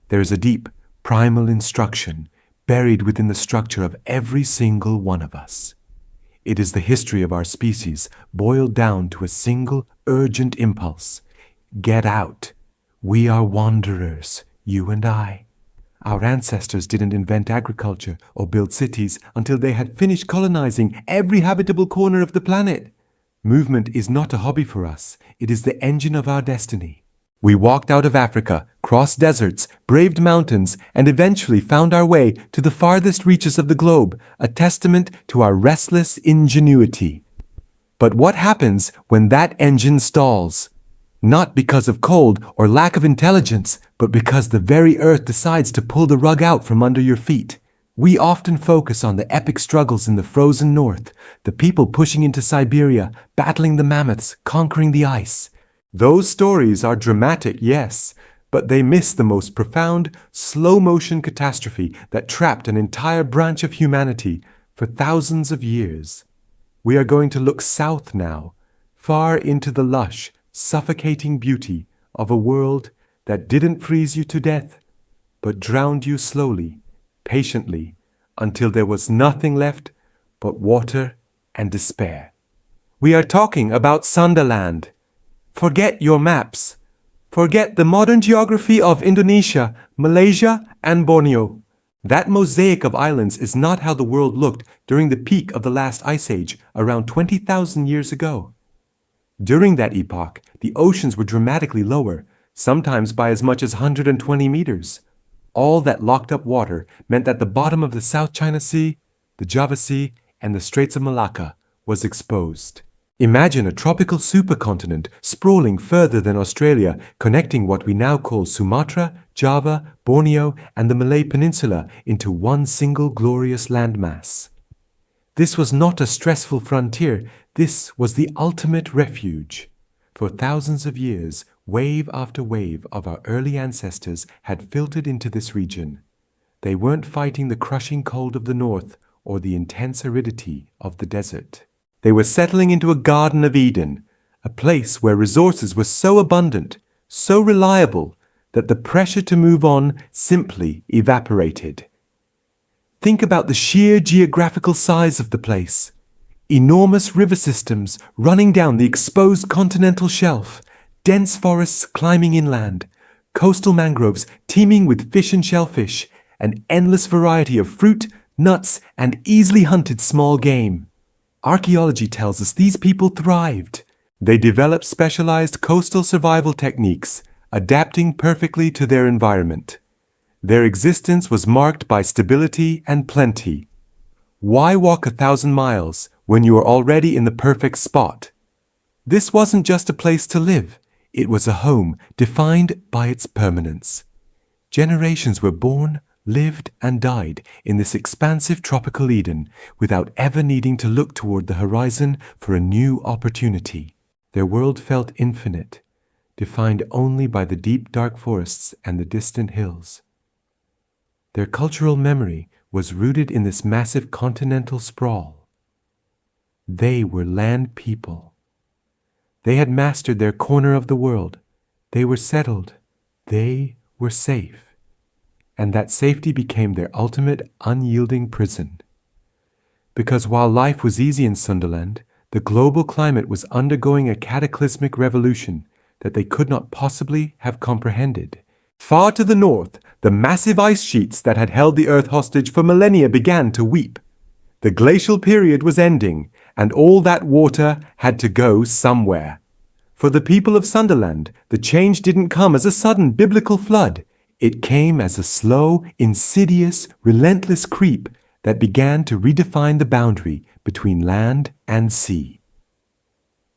There is a deep, primal instruction buried within the structure of every single one of us. It is the history of our species boiled down to a single urgent impulse. Get out. We are wanderers, you and I. Our ancestors didn't invent agriculture or build cities until they had finished colonizing every habitable corner of the planet. Movement is not a hobby for us. It is the engine of our destiny. We walked out of Africa, crossed deserts, braved mountains, and eventually found our way to the farthest reaches of the globe, a testament to our restless ingenuity. But what happens when that engine stalls? Not because of cold or lack of intelligence, but because the very earth decides to pull the rug out from under your feet. We often focus on the epic struggles in the frozen north, the people pushing into Siberia, battling the mammoths, conquering the ice. Those stories are dramatic, yes, but they miss the most profound, slow-motion catastrophe that trapped an entire branch of humanity for thousands of years. We are going to look south now, far into the lush, suffocating beauty of a world that didn't freeze you to death, but drowned you slowly, patiently, until there was nothing left but water and despair. We are talking about Sunderland. Forget your maps. Forget the modern geography of Indonesia, Malaysia, and Borneo. That mosaic of islands is not how the world looked during the peak of the last ice age around 20,000 years ago. During that epoch, the oceans were dramatically lower, sometimes by as much as 120 meters. All that locked up water meant that the bottom of the South China Sea, the Java Sea, and the Straits of Malacca was exposed. Imagine a tropical supercontinent sprawling further than Australia, connecting what we now call Sumatra, Java, Borneo, and the Malay Peninsula into one single glorious landmass. This was not a stressful frontier, this was the ultimate refuge. For thousands of years, wave after wave of our early ancestors had filtered into this region. They weren't fighting the crushing cold of the north or the intense aridity of the desert. They were settling into a Garden of Eden, a place where resources were so abundant, so reliable, that the pressure to move on simply evaporated. Think about the sheer geographical size of the place. Enormous river systems running down the exposed continental shelf, dense forests climbing inland, coastal mangroves teeming with fish and shellfish, an endless variety of fruit, nuts, and easily hunted small game. Archaeology tells us these people thrived. They developed specialized coastal survival techniques, adapting perfectly to their environment. Their existence was marked by stability and plenty. Why walk 1,000 miles when you are already in the perfect spot? This wasn't just a place to live. It was a home defined by its permanence. Generations were born, lived, and died in this expansive tropical Eden without ever needing to look toward the horizon for a new opportunity. Their world felt infinite, defined only by the deep dark forests and the distant hills. Their cultural memory was rooted in this massive continental sprawl. They were land people. They had mastered their corner of the world. They were settled. They were safe. And that safety became their ultimate unyielding prison. Because while life was easy in Sunderland, the global climate was undergoing a cataclysmic revolution that they could not possibly have comprehended. Far to the north, the massive ice sheets that had held the earth hostage for millennia began to weep. The glacial period was ending, and all that water had to go somewhere. For the people of Sunderland, the change didn't come as a sudden biblical flood. It came as a slow, insidious, relentless creep that began to redefine the boundary between land and sea.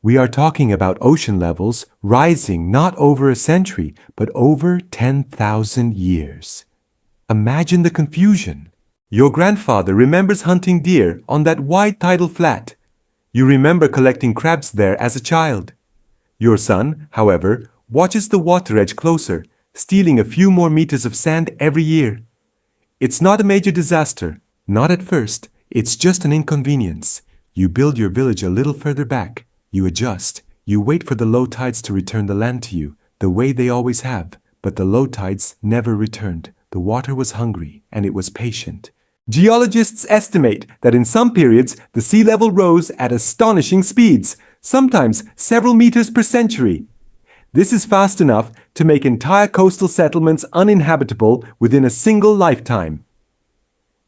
We are talking about ocean levels rising not over a century, but over 10,000 years. Imagine the confusion. Your grandfather remembers hunting deer on that wide tidal flat. You remember collecting crabs there as a child. Your son, however, watches the water edge closer, stealing a few more meters of sand every year. It's not a major disaster, not at first. It's just an inconvenience. You build your village a little further back. You adjust. You wait for the low tides to return the land to you, the way they always have. But the low tides never returned. The water was hungry, and it was patient. Geologists estimate that in some periods, the sea level rose at astonishing speeds, sometimes several meters per century. This is fast enough to make entire coastal settlements uninhabitable within a single lifetime.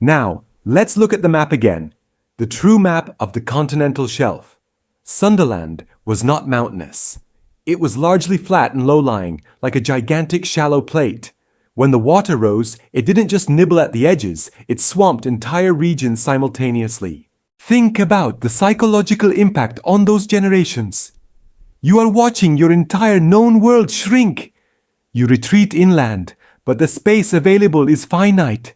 Now, let's look at the map again. The true map of the continental shelf. Sunderland was not mountainous. It was largely flat and low-lying, like a gigantic shallow plate. When the water rose, it didn't just nibble at the edges, it swamped entire regions simultaneously. Think about the psychological impact on those generations. You are watching your entire known world shrink. You retreat inland, but the space available is finite.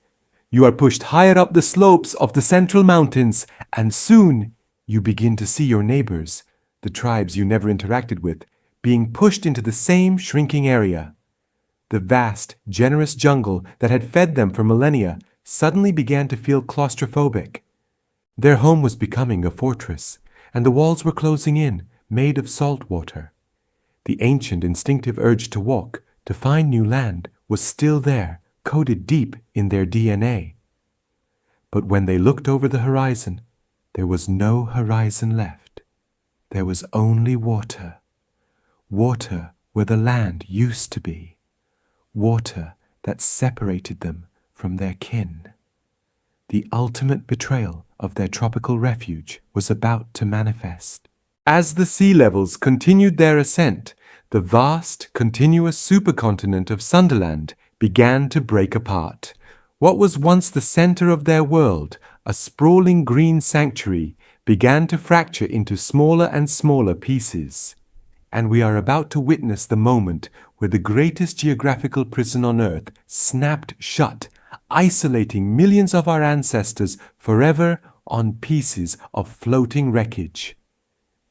You are pushed higher up the slopes of the central mountains, and soon you begin to see your neighbors, the tribes you never interacted with, being pushed into the same shrinking area. The vast, generous jungle that had fed them for millennia suddenly began to feel claustrophobic. Their home was becoming a fortress, and the walls were closing in, made of salt water. The ancient instinctive urge to walk, to find new land, was still there, coded deep in their DNA. But when they looked over the horizon, there was no horizon left. There was only water. Water where the land used to be. Water that separated them from their kin. The ultimate betrayal of their tropical refuge was about to manifest. As the sea levels continued their ascent, the vast, continuous supercontinent of Sunderland began to break apart. What was once the center of their world, a sprawling green sanctuary, began to fracture into smaller and smaller pieces. And we are about to witness the moment where the greatest geographical prison on Earth snapped shut, isolating millions of our ancestors forever on pieces of floating wreckage.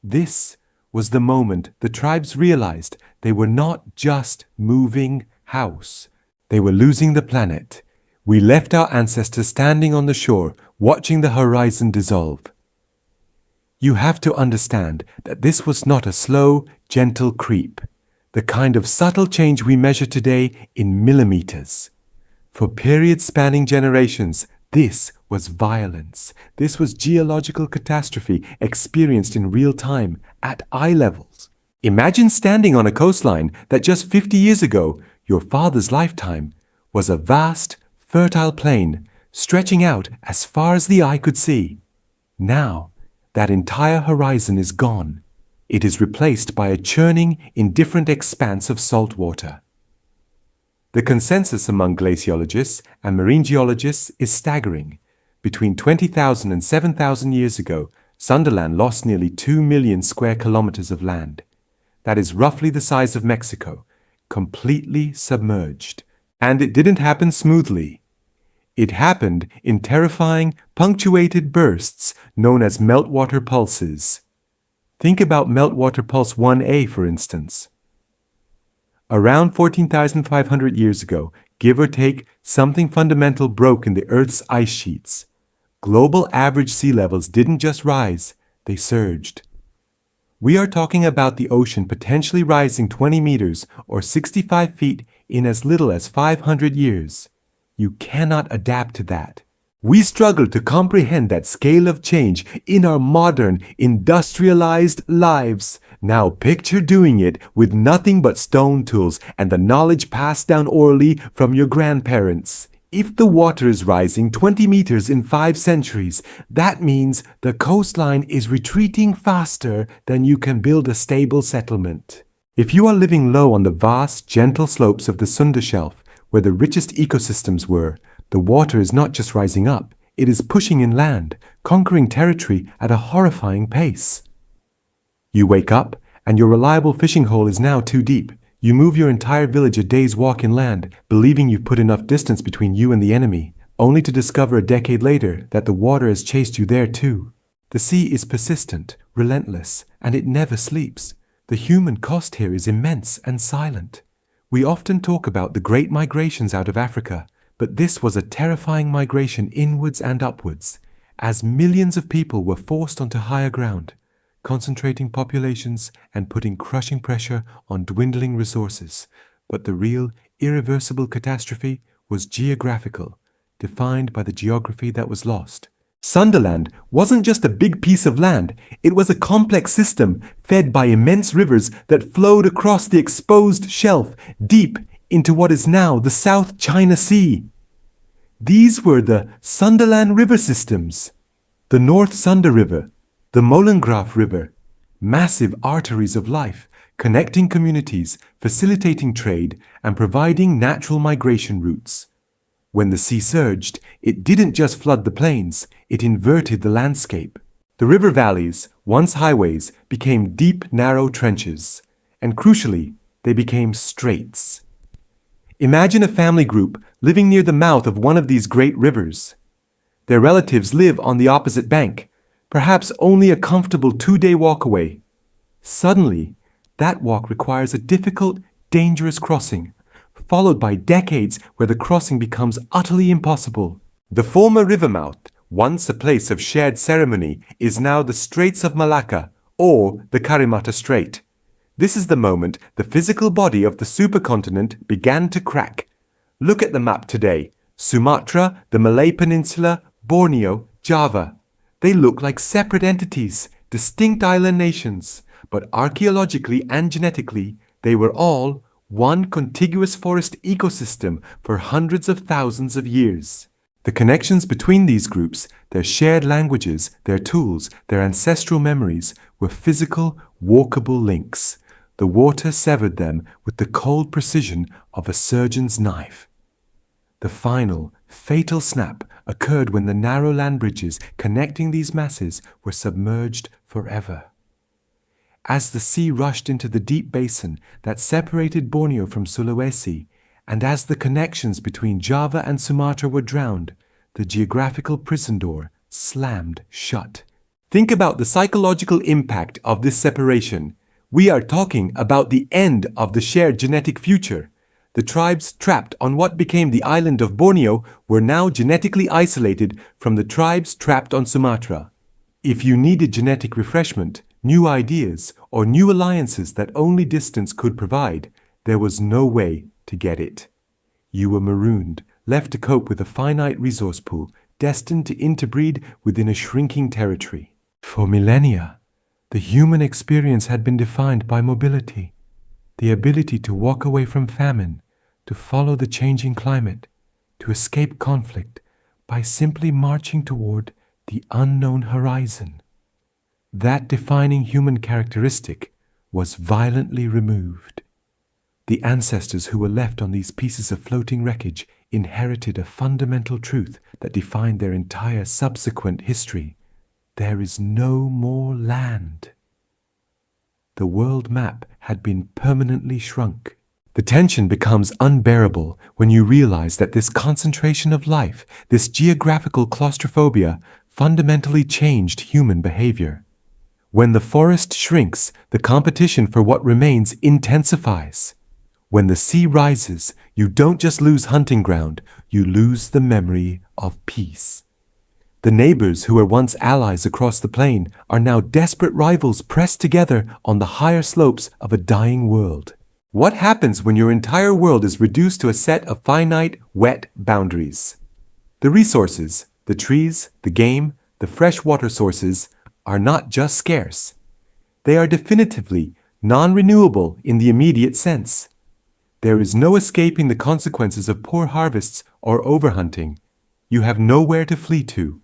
This was the moment the tribes realized they were not just moving house. They were losing the planet. We left our ancestors standing on the shore, watching the horizon dissolve. You have to understand that this was not a slow, gentle creep, the kind of subtle change we measure today in millimeters. For periods spanning generations, this was violence. This was geological catastrophe experienced in real time at eye levels. Imagine standing on a coastline that just 50 years ago, your father's lifetime, was a vast, fertile plain stretching out as far as the eye could see. Now, that entire horizon is gone. It is replaced by a churning, indifferent expanse of salt water. The consensus among glaciologists and marine geologists is staggering. Between 20,000 and 7,000 years ago, Sunderland lost nearly 2 million square kilometers of land. That is roughly the size of Mexico, completely submerged. And it didn't happen smoothly. It happened in terrifying, punctuated bursts known as meltwater pulses. Think about meltwater pulse 1A, for instance. Around 14,500 years ago, give or take, something fundamental broke in the Earth's ice sheets. Global average sea levels didn't just rise, they surged. We are talking about the ocean potentially rising 20 meters or 65 feet in as little as 500 years. You cannot adapt to that. We struggle to comprehend that scale of change in our modern, industrialized lives. Now picture doing it with nothing but stone tools and the knowledge passed down orally from your grandparents. If the water is rising 20 meters in 5 centuries, that means the coastline is retreating faster than you can build a stable settlement. If you are living low on the vast, gentle slopes of the Sunda Shelf, where the richest ecosystems were, the water is not just rising up, it is pushing inland, conquering territory at a horrifying pace. You wake up, and your reliable fishing hole is now too deep. You move your entire village a day's walk inland, believing you've put enough distance between you and the enemy, only to discover a decade later that the water has chased you there too. The sea is persistent, relentless, and it never sleeps. The human cost here is immense and silent. We often talk about the great migrations out of Africa, but this was a terrifying migration inwards and upwards, as millions of people were forced onto higher ground, concentrating populations and putting crushing pressure on dwindling resources. But the real, irreversible catastrophe was geographical, defined by the geography that was lost. Sunderland wasn't just a big piece of land, it was a complex system fed by immense rivers that flowed across the exposed shelf deep into what is now the South China Sea. These were the Sunderland river systems. The North Sunder River, the Molengraaf River, massive arteries of life, connecting communities, facilitating trade, and providing natural migration routes. When the sea surged, it didn't just flood the plains, it inverted the landscape. The river valleys, once highways, became deep, narrow trenches, and crucially, they became straits. Imagine a family group living near the mouth of one of these great rivers. Their relatives live on the opposite bank, perhaps only a comfortable 2-day walk away. Suddenly, that walk requires a difficult, dangerous crossing, followed by decades where the crossing becomes utterly impossible. The former river mouth, once a place of shared ceremony, is now the Straits of Malacca, or the Karimata Strait. This is the moment the physical body of the supercontinent began to crack. Look at the map today. Sumatra, the Malay Peninsula, Borneo, Java. They look like separate entities, distinct island nations, but archaeologically and genetically, they were all one contiguous forest ecosystem for hundreds of thousands of years. The connections between these groups, their shared languages, their tools, their ancestral memories, were physical, walkable links. The water severed them with the cold precision of a surgeon's knife. The final, fatal snap occurred when the narrow land bridges connecting these masses were submerged forever. As the sea rushed into the deep basin that separated Borneo from Sulawesi, and as the connections between Java and Sumatra were drowned, the geographical prison door slammed shut. Think about the psychological impact of this separation. We are talking about the end of the shared genetic future. The tribes trapped on what became the island of Borneo were now genetically isolated from the tribes trapped on Sumatra. If you needed genetic refreshment, new ideas, or new alliances that only distance could provide, there was no way to get it. You were marooned, left to cope with a finite resource pool, destined to interbreed within a shrinking territory. For millennia, the human experience had been defined by mobility, the ability to walk away from famine, to follow the changing climate, to escape conflict by simply marching toward the unknown horizon. That defining human characteristic was violently removed. The ancestors who were left on these pieces of floating wreckage inherited a fundamental truth that defined their entire subsequent history. There is no more land. The world map had been permanently shrunk. The tension becomes unbearable when you realize that this concentration of life, this geographical claustrophobia, fundamentally changed human behavior. When the forest shrinks, the competition for what remains intensifies. When the sea rises, you don't just lose hunting ground, you lose the memory of peace. The neighbors who were once allies across the plain are now desperate rivals pressed together on the higher slopes of a dying world. What happens when your entire world is reduced to a set of finite, wet boundaries? The resources, the trees, the game, the fresh water sources, are not just scarce. They are definitively non-renewable in the immediate sense. There is no escaping the consequences of poor harvests or overhunting. You have nowhere to flee to.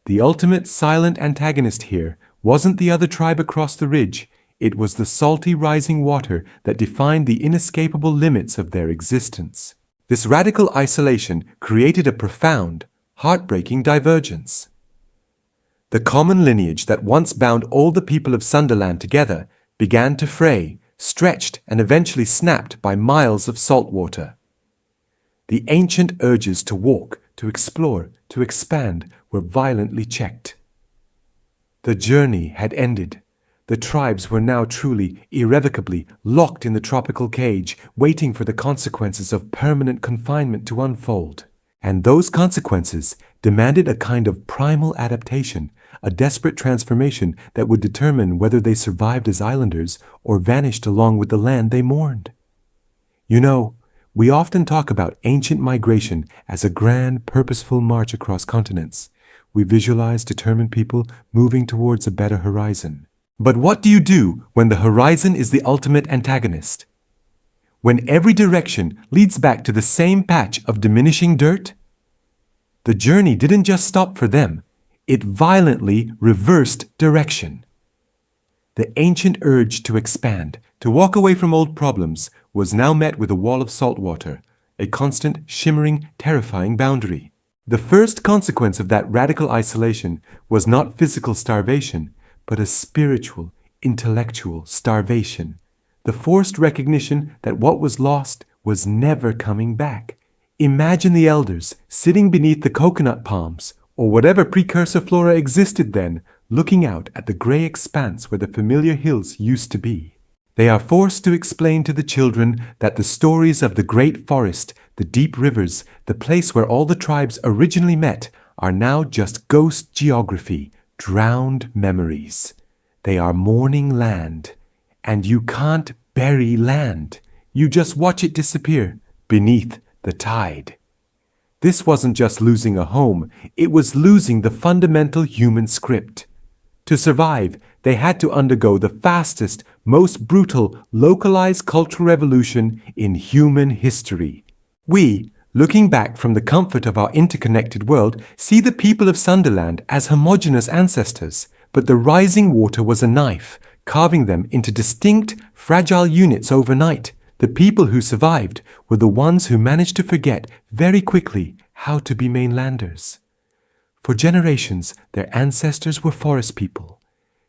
The ultimate silent antagonist here wasn't the other tribe across the ridge. It was the salty rising water that defined the inescapable limits of their existence. This radical isolation created a profound, heartbreaking divergence. The common lineage that once bound all the people of Sunderland together began to fray, stretched and eventually snapped by miles of salt water. The ancient urges to walk, to explore, to expand were violently checked. The journey had ended. The tribes were now truly, irrevocably locked in the tropical cage, waiting for the consequences of permanent confinement to unfold. And those consequences demanded a kind of primal adaptation, a desperate transformation that would determine whether they survived as islanders or vanished along with the land they mourned. You know, We often talk about ancient migration as a grand, purposeful march across continents. We visualize determined people moving towards a better horizon. But what do you do when the horizon is the ultimate antagonist? When every direction leads back to the same patch of diminishing dirt? The journey didn't just stop for them, it violently reversed direction. The ancient urge to expand, to walk away from old problems, was now met with a wall of salt water, a constant, shimmering, terrifying boundary. The first consequence of that radical isolation was not physical starvation, but a spiritual, intellectual starvation. The forced recognition that what was lost was never coming back. Imagine the elders sitting beneath the coconut palms, or whatever precursor flora existed then, looking out at the gray expanse where the familiar hills used to be. They are forced to explain to the children that the stories of the great forest, the deep rivers, the place where all the tribes originally met, are now just ghost geography, drowned memories. They are mourning land, and you can't bury land. You just watch it disappear beneath the tide. This wasn't just losing a home, it was losing the fundamental human script. To survive, they had to undergo the fastest, most brutal, localized cultural revolution in human history. We, looking back from the comfort of our interconnected world, see the people of Sunderland as homogeneous ancestors, but the rising water was a knife, carving them into distinct, fragile units overnight. The people who survived were the ones who managed to forget very quickly how to be mainlanders. For generations, their ancestors were forest people.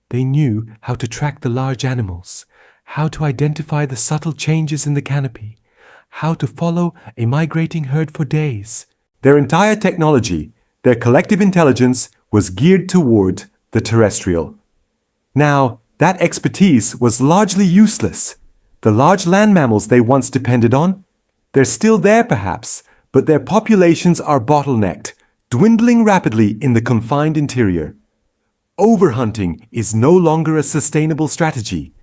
They knew how to track the large animals, how to identify the subtle changes in the canopy, how to follow a migrating herd for days. Their entire technology, their collective intelligence, was geared toward the terrestrial. Now, that expertise was largely useless. The large land mammals they once depended on, they're still there perhaps, but their populations are bottlenecked, dwindling rapidly in the confined interior. Overhunting is no longer a sustainable strategy.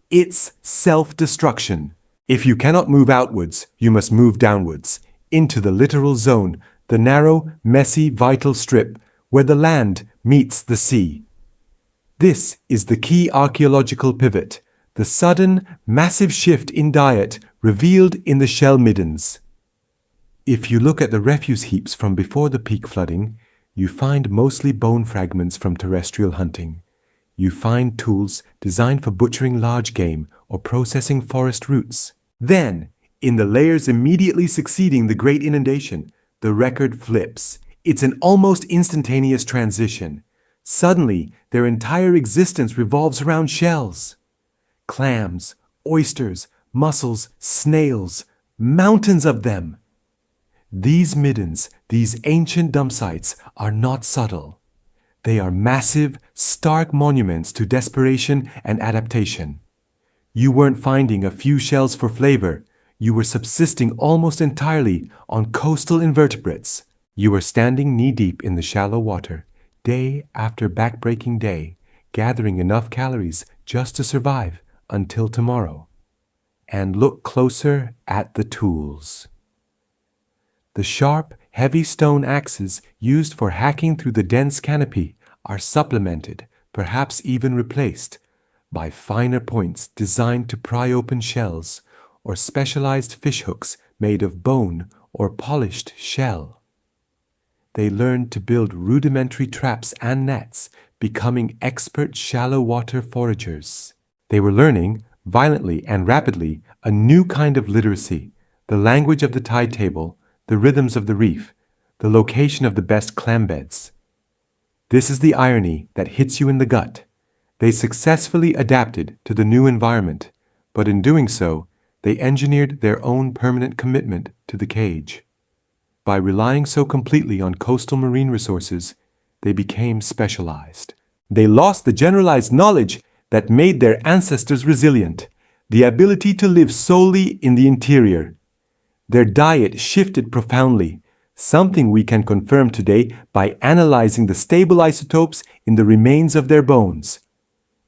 It's self-destruction. If you cannot move outwards, you must move downwards, into the littoral zone, the narrow, messy, vital strip where the land meets the sea. This is the key archaeological pivot, the sudden, massive shift in diet revealed in the shell middens. If you look at the refuse heaps from before the peak flooding, you find mostly bone fragments from terrestrial hunting. You find tools designed for butchering large game or processing forest roots. Then, in the layers immediately succeeding the Great Inundation, the record flips. It's an almost instantaneous transition. Suddenly, their entire existence revolves around shells. Clams, oysters, mussels, snails, mountains of them. These middens, these ancient dump sites, are not subtle. They are massive, stark monuments to desperation and adaptation. You weren't finding a few shells for flavor. You were subsisting almost entirely on coastal invertebrates. You were standing knee-deep in the shallow water, day after backbreaking day, gathering enough calories just to survive until tomorrow. And look closer at the tools. The sharp, heavy stone axes used for hacking through the dense canopy are supplemented, perhaps even replaced, by finer points designed to pry open shells or specialized fishhooks made of bone or polished shell. They learned to build rudimentary traps and nets, becoming expert shallow water foragers. They were learning, violently and rapidly, a new kind of literacy, the language of the tide table, the rhythms of the reef, the location of the best clam beds. This is the irony that hits you in the gut. They successfully adapted to the new environment, but in doing so, they engineered their own permanent commitment to the cage. By relying so completely on coastal marine resources, they became specialized. They lost the generalized knowledge that made their ancestors resilient, the ability to live solely in the interior. Their diet shifted profoundly, something we can confirm today by analyzing the stable isotopes in the remains of their bones.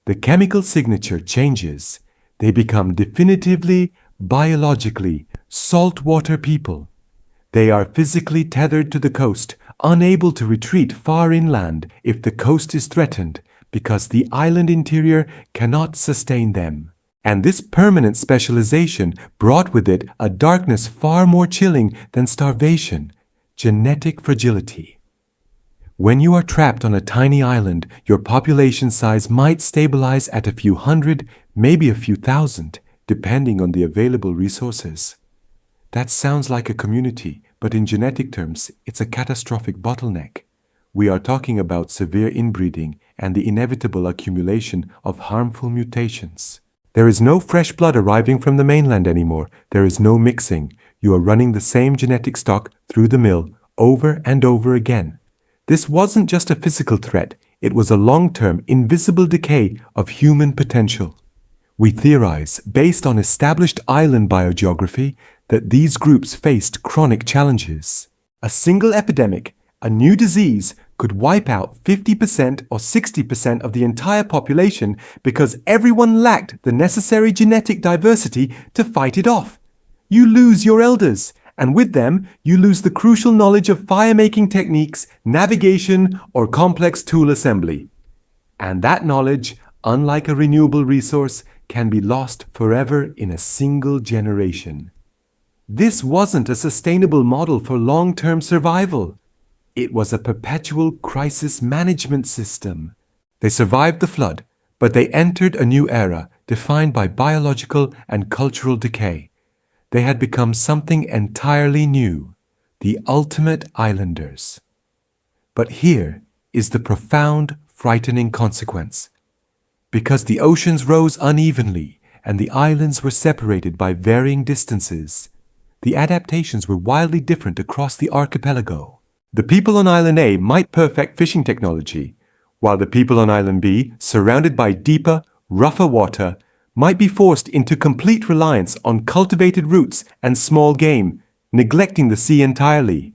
The chemical signature changes. They become definitively, biologically, saltwater people. They are physically tethered to the coast, unable to retreat far inland if the coast is threatened, because the island interior cannot sustain them. And this permanent specialization brought with it a darkness far more chilling than starvation, genetic fragility. When you are trapped on a tiny island, your population size might stabilize at a few hundred, maybe a few thousand, depending on the available resources. That sounds like a community, but in genetic terms, it's a catastrophic bottleneck. We are talking about severe inbreeding and the inevitable accumulation of harmful mutations. There is no fresh blood arriving from the mainland anymore. There is no mixing. You are running the same genetic stock through the mill over and over again. This wasn't just a physical threat. It was a long-term, invisible decay of human potential. We theorize, based on established island biogeography, that these groups faced chronic challenges. A single epidemic, a new disease, could wipe out 50% or 60% of the entire population because everyone lacked the necessary genetic diversity to fight it off. You lose your elders, and with them, you lose the crucial knowledge of fire-making techniques, navigation, or complex tool assembly. And that knowledge, unlike a renewable resource, can be lost forever in a single generation. This wasn't a sustainable model for long-term survival. It was a perpetual crisis management system. They survived the flood, but they entered a new era defined by biological and cultural decay. They had become something entirely new, the ultimate islanders. But here is the profound, frightening consequence. Because the oceans rose unevenly and the islands were separated by varying distances, the adaptations were wildly different across the archipelago. The people on Island A might perfect fishing technology, while the people on Island B, surrounded by deeper, rougher water, might be forced into complete reliance on cultivated roots and small game, neglecting the sea entirely.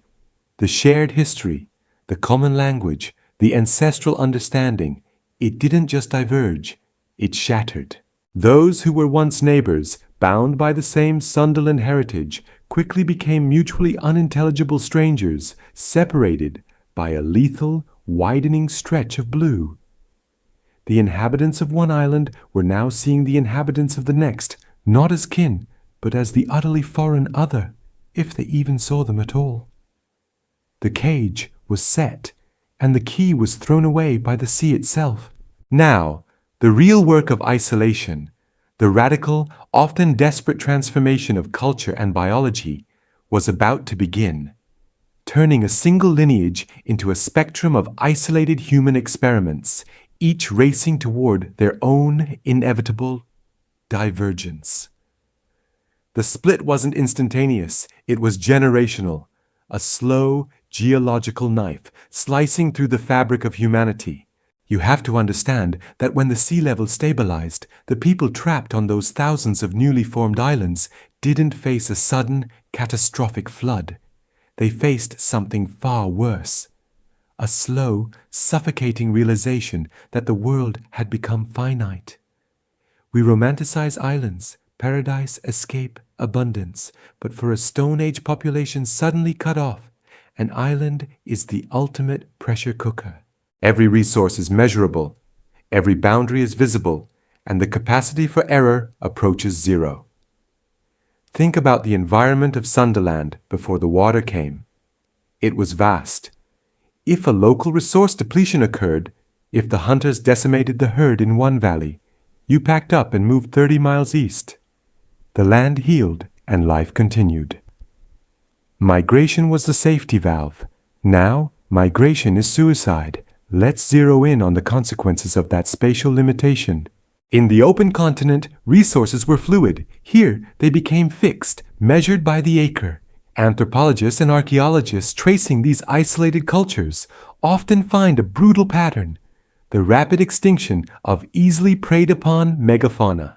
The shared history, the common language, the ancestral understanding, it didn't just diverge, it shattered. Those who were once neighbors, bound by the same Sunderland heritage, quickly became mutually unintelligible strangers, separated by a lethal, widening stretch of blue. The inhabitants of one island were now seeing the inhabitants of the next, not as kin, but as the utterly foreign other, if they even saw them at all. The cage was set, and the key was thrown away by the sea itself. Now, the real work of isolation, the radical, often desperate transformation of culture and biology, was about to begin, turning a single lineage into a spectrum of isolated human experiments, each racing toward their own inevitable divergence. The split wasn't instantaneous, it was generational, a slow, geological knife slicing through the fabric of humanity. You have to understand that when the sea level stabilized, the people trapped on those thousands of newly formed islands didn't face a sudden, catastrophic flood. They faced something far worse. A slow, suffocating realization that the world had become finite. We romanticize islands, paradise, escape, abundance, but for a Stone Age population suddenly cut off, an island is the ultimate pressure cooker. Every resource is measurable, every boundary is visible, and the capacity for error approaches zero. Think about the environment of Sunderland before the water came. It was vast. If a local resource depletion occurred, if the hunters decimated the herd in one valley, you packed up and moved 30 miles east. The land healed and life continued. Migration was the safety valve. Now, migration is suicide. Let's zero in on the consequences of that spatial limitation. In the open continent, resources were fluid. Here, they became fixed, measured by the acre. Anthropologists and archaeologists tracing these isolated cultures often find a brutal pattern: the rapid extinction of easily preyed upon megafauna.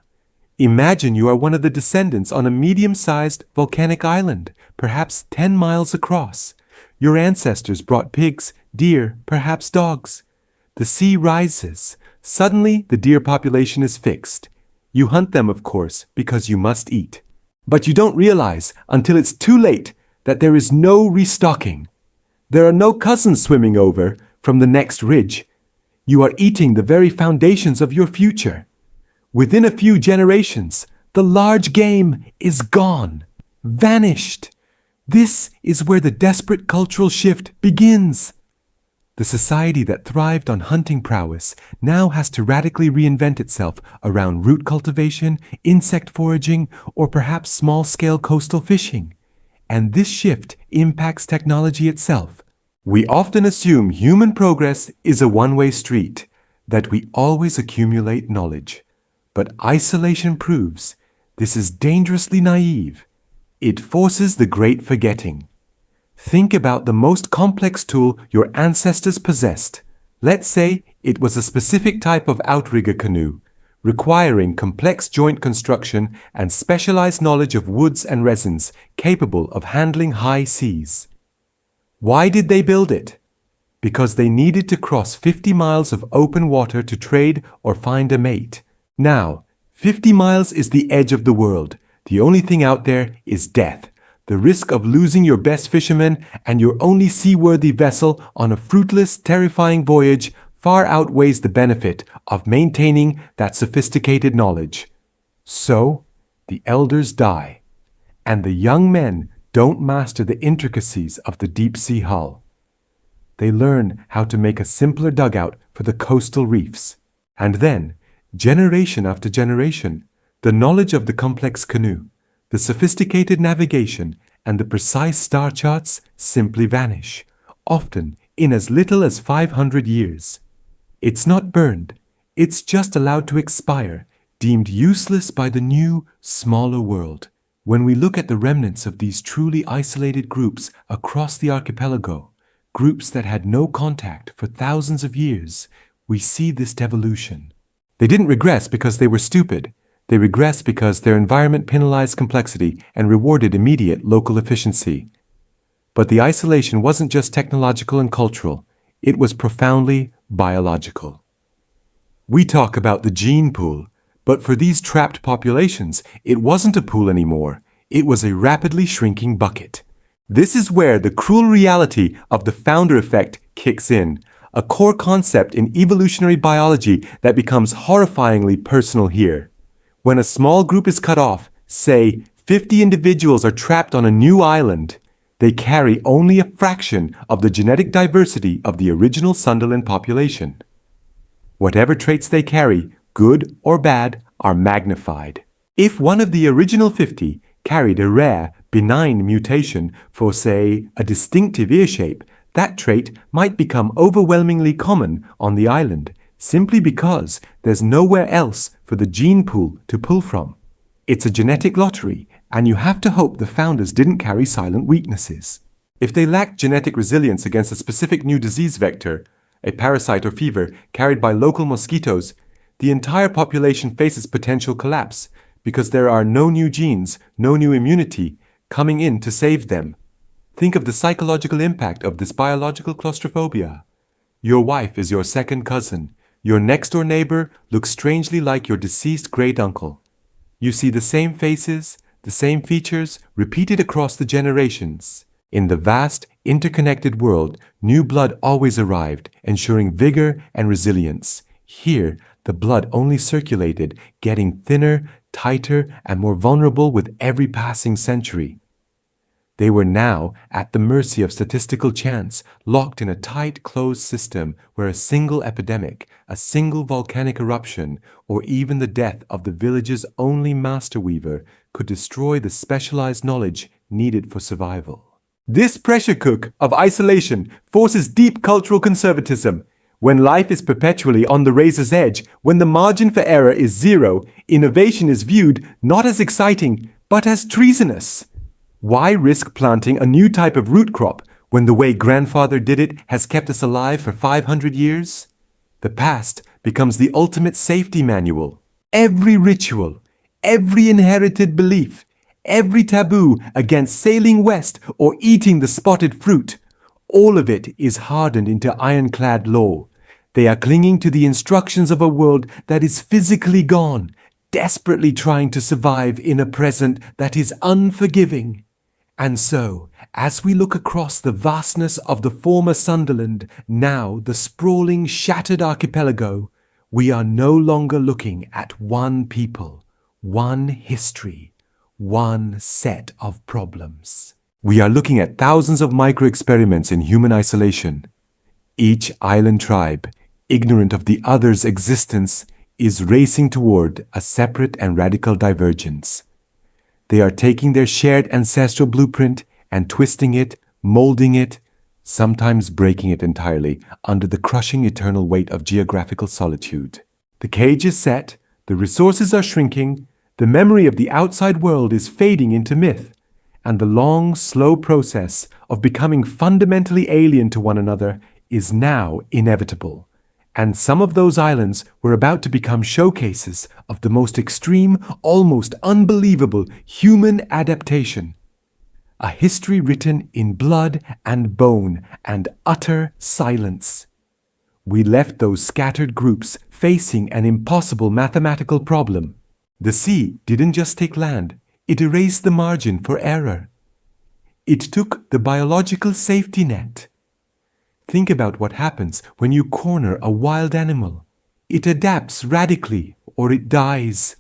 Imagine you are one of the descendants on a medium-sized volcanic island, perhaps 10 miles across. Your ancestors brought pigs, deer, perhaps dogs. The sea rises. Suddenly, the deer population is fixed. You hunt them, of course, because you must eat. But you don't realize until it's too late that there is no restocking. There are no cousins swimming over from the next ridge. You are eating the very foundations of your future. Within a few generations, the large game is gone, vanished. This is where the desperate cultural shift begins. The society that thrived on hunting prowess now has to radically reinvent itself around root cultivation, insect foraging, or perhaps small-scale coastal fishing. And this shift impacts technology itself. We often assume human progress is a one-way street, that we always accumulate knowledge. But isolation proves this is dangerously naive. It forces the great forgetting. Think about the most complex tool your ancestors possessed. Let's say it was a specific type of outrigger canoe, requiring complex joint construction and specialized knowledge of woods and resins capable of handling high seas. Why did they build it? Because they needed to cross 50 miles of open water to trade or find a mate. Now, 50 miles is the edge of the world. The only thing out there is death. The risk of losing your best fisherman and your only seaworthy vessel on a fruitless, terrifying voyage far outweighs the benefit of maintaining that sophisticated knowledge. So, the elders die, and the young men don't master the intricacies of the deep-sea hull. They learn how to make a simpler dugout for the coastal reefs. And then, generation after generation, the knowledge of the complex canoe, the sophisticated navigation, and the precise star charts simply vanish, often in as little as 500 years. It's not burned, it's just allowed to expire, deemed useless by the new, smaller world. When we look at the remnants of these truly isolated groups across the archipelago, groups that had no contact for thousands of years, we see this devolution. They didn't regress because they were stupid. They regressed because their environment penalized complexity and rewarded immediate local efficiency. But the isolation wasn't just technological and cultural, it was profoundly biological. We talk about the gene pool, but for these trapped populations, it wasn't a pool anymore. It was a rapidly shrinking bucket. This is where the cruel reality of the founder effect kicks in, a core concept in evolutionary biology that becomes horrifyingly personal here. When a small group is cut off, say 50 individuals are trapped on a new island, they carry only a fraction of the genetic diversity of the original Sunderland population. Whatever traits they carry, good or bad, are magnified. If one of the original 50 carried a rare, benign mutation for, say, a distinctive ear shape, that trait might become overwhelmingly common on the island, simply because there's nowhere else for the gene pool to pull from. It's a genetic lottery, and you have to hope the founders didn't carry silent weaknesses. If they lacked genetic resilience against a specific new disease vector, a parasite or fever carried by local mosquitoes, the entire population faces potential collapse because there are no new genes, no new immunity coming in to save them. Think of the psychological impact of this biological claustrophobia. Your wife is your second cousin. Your next-door neighbor looks strangely like your deceased great-uncle. You see the same faces, the same features, repeated across the generations. In the vast, interconnected world, new blood always arrived, ensuring vigor and resilience. Here, the blood only circulated, getting thinner, tighter, and more vulnerable with every passing century. They were now at the mercy of statistical chance, locked in a tight, closed system where a single epidemic, a single volcanic eruption, or even the death of the village's only master weaver could destroy the specialized knowledge needed for survival. This pressure cook of isolation forces deep cultural conservatism. When life is perpetually on the razor's edge, when the margin for error is zero, innovation is viewed not as exciting, but as treasonous. Why risk planting a new type of root crop when the way grandfather did it has kept us alive for 500 years? The past becomes the ultimate safety manual. Every ritual, every inherited belief, every taboo against sailing west or eating the spotted fruit, all of it is hardened into ironclad law. They are clinging to the instructions of a world that is physically gone, desperately trying to survive in a present that is unforgiving. And so, as we look across the vastness of the former Sunderland, now the sprawling, shattered archipelago, we are no longer looking at one people, one history, one set of problems. We are looking at thousands of micro-experiments in human isolation. Each island tribe, ignorant of the other's existence, is racing toward a separate and radical divergence. They are taking their shared ancestral blueprint and twisting it, molding it, sometimes breaking it entirely under the crushing eternal weight of geographical solitude. The cage is set, the resources are shrinking, the memory of the outside world is fading into myth, and the long, slow process of becoming fundamentally alien to one another is now inevitable. And some of those islands were about to become showcases of the most extreme, almost unbelievable human adaptation. A history written in blood and bone and utter silence. We left those scattered groups facing an impossible mathematical problem. The sea didn't just take land, it erased the margin for error. It took the biological safety net. Think about what happens when you corner a wild animal. It adapts radically or it dies.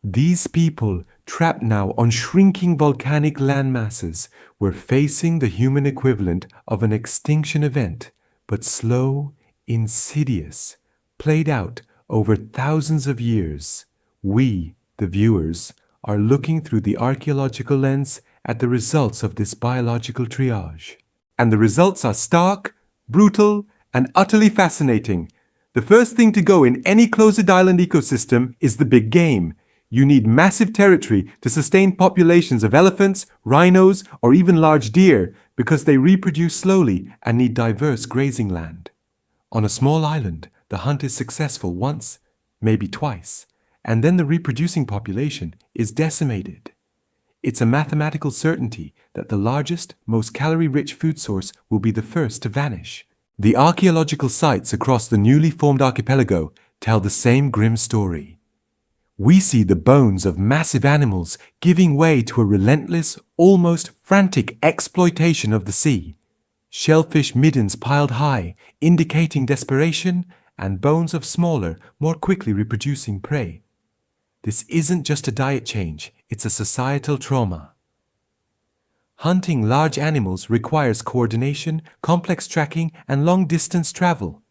These people, trapped now on shrinking volcanic landmasses, were facing the human equivalent of an extinction event, but slow, insidious, played out over thousands of years. We, the viewers, are looking through the archaeological lens at the results of this biological triage. And the results are stark, brutal, and utterly fascinating. The first thing to go in any closed island ecosystem is the big game. You need massive territory to sustain populations of elephants, rhinos, or even large deer because they reproduce slowly and need diverse grazing land. On a small island, the hunt is successful once, maybe twice, and then the reproducing population is decimated. It's a mathematical certainty that the largest, most calorie-rich food source will be the first to vanish. The archaeological sites across the newly formed archipelago tell the same grim story. We see the bones of massive animals giving way to a relentless, almost frantic exploitation of the sea. Shellfish middens piled high, indicating desperation, and bones of smaller, more quickly reproducing prey. This isn't just a diet change, it's a societal trauma. Hunting large animals requires coordination, complex tracking, and long-distance travel.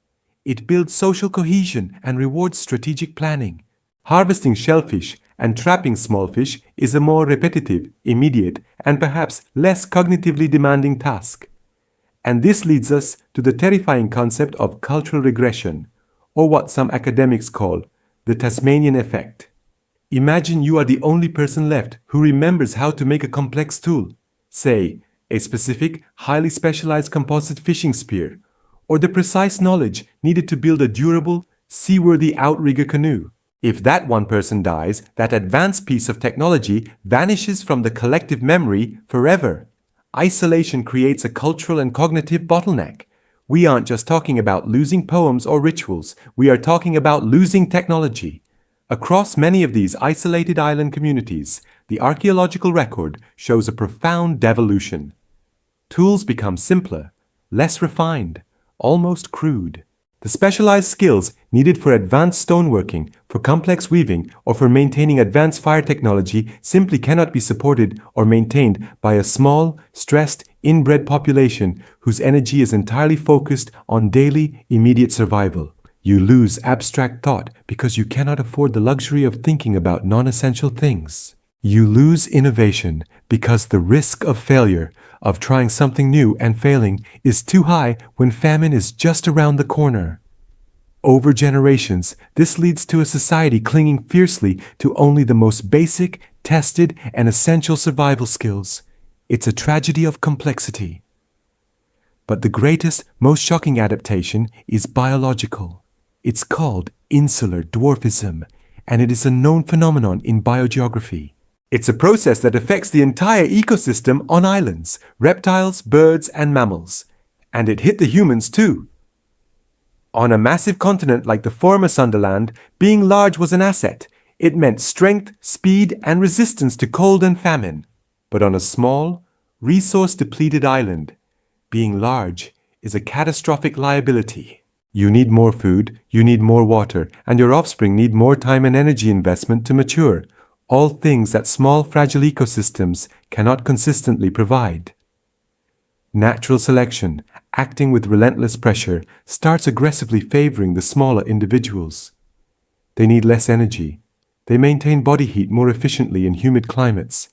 It builds social cohesion and rewards strategic planning. Harvesting shellfish and trapping small fish is a more repetitive, immediate, and perhaps less cognitively demanding task. And this leads us to the terrifying concept of cultural regression, or what some academics call the Tasmanian effect. Imagine you are the only person left who remembers how to make a complex tool, say, a specific, highly specialized composite fishing spear, or the precise knowledge needed to build a durable, seaworthy outrigger canoe. If that one person dies, that advanced piece of technology vanishes from the collective memory forever. Isolation creates a cultural and cognitive bottleneck. We aren't just talking about losing poems or rituals, we are talking about losing technology. Across many of these isolated island communities, the archaeological record shows a profound devolution. Tools become simpler, less refined, almost crude. The specialized skills needed for advanced stoneworking, for complex weaving, or for maintaining advanced fire technology simply cannot be supported or maintained by a small, stressed, inbred population whose energy is entirely focused on daily, immediate survival. You lose abstract thought because you cannot afford the luxury of thinking about non-essential things. You lose innovation because the risk of failure, of trying something new and failing, is too high when famine is just around the corner. Over generations, this leads to a society clinging fiercely to only the most basic, tested, and essential survival skills. It's a tragedy of complexity. But the greatest, most shocking adaptation is biological. It's called insular dwarfism, and it is a known phenomenon in biogeography. It's a process that affects the entire ecosystem on islands, reptiles, birds, and mammals. And it hit the humans too. On a massive continent like the former Sunderland, being large was an asset. It meant strength, speed, and resistance to cold and famine. But on a small, resource-depleted island, being large is a catastrophic liability. You need more food, you need more water, and your offspring need more time and energy investment to mature, all things that small, fragile ecosystems cannot consistently provide. Natural selection, acting with relentless pressure, starts aggressively favoring the smaller individuals. They need less energy. They maintain body heat more efficiently in humid climates.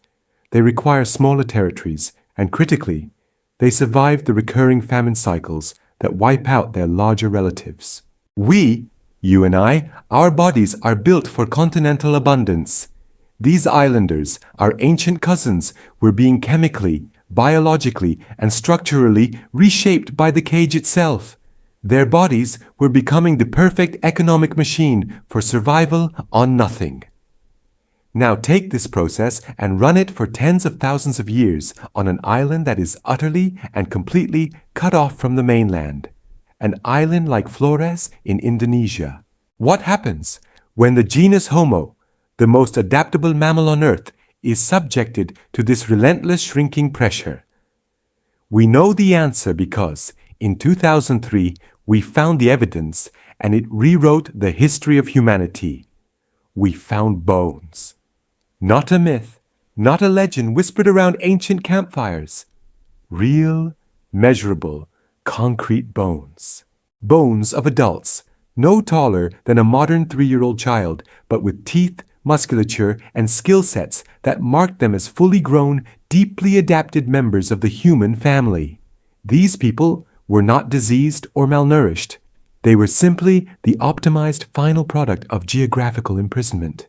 They require smaller territories, and critically, they survive the recurring famine cycles that wipe out their larger relatives. We, you and I, our bodies are built for continental abundance. These islanders, our ancient cousins, were being chemically, biologically, and structurally reshaped by the cage itself. Their bodies were becoming the perfect economic machine for survival on nothing. Now take this process and run it for tens of thousands of years on an island that is utterly and completely cut off from the mainland. An island like Flores in Indonesia. What happens when the genus Homo, the most adaptable mammal on Earth, is subjected to this relentless shrinking pressure? We know the answer because, in 2003, we found the evidence and it rewrote the history of humanity. We found bones. Not a myth, not a legend whispered around ancient campfires. Real, measurable, concrete bones. Bones of adults, no taller than a modern 3-year-old child, but with teeth, musculature, and skill sets that marked them as fully grown, deeply adapted members of the human family. These people were not diseased or malnourished. They were simply the optimized final product of geographical imprisonment.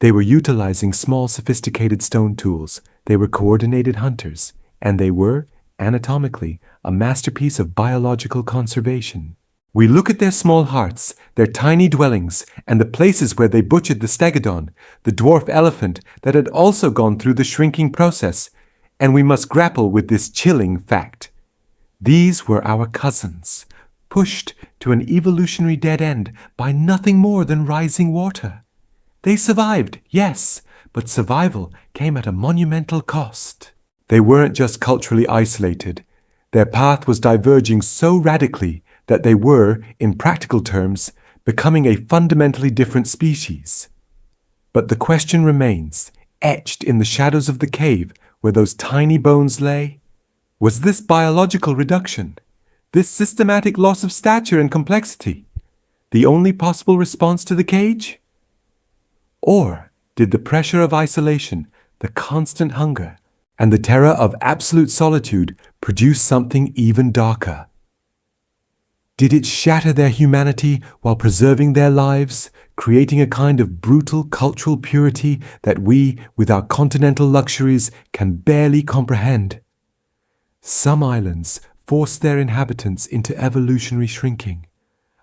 They were utilizing small, sophisticated stone tools. They were coordinated hunters. And they were, anatomically, a masterpiece of biological conservation. We look at their small hearts, their tiny dwellings, and the places where they butchered the stegodon, the dwarf elephant that had also gone through the shrinking process, and we must grapple with this chilling fact. These were our cousins, pushed to an evolutionary dead end by nothing more than rising water. They survived, yes, but survival came at a monumental cost. They weren't just culturally isolated. Their path was diverging so radically that they were, in practical terms, becoming a fundamentally different species. But the question remains, etched in the shadows of the cave where those tiny bones lay. Was this biological reduction, this systematic loss of stature and complexity, the only possible response to the cage? Or did the pressure of isolation, the constant hunger, and the terror of absolute solitude produce something even darker? Did it shatter their humanity while preserving their lives, creating a kind of brutal cultural purity that we, with our continental luxuries, can barely comprehend? Some islands forced their inhabitants into evolutionary shrinking.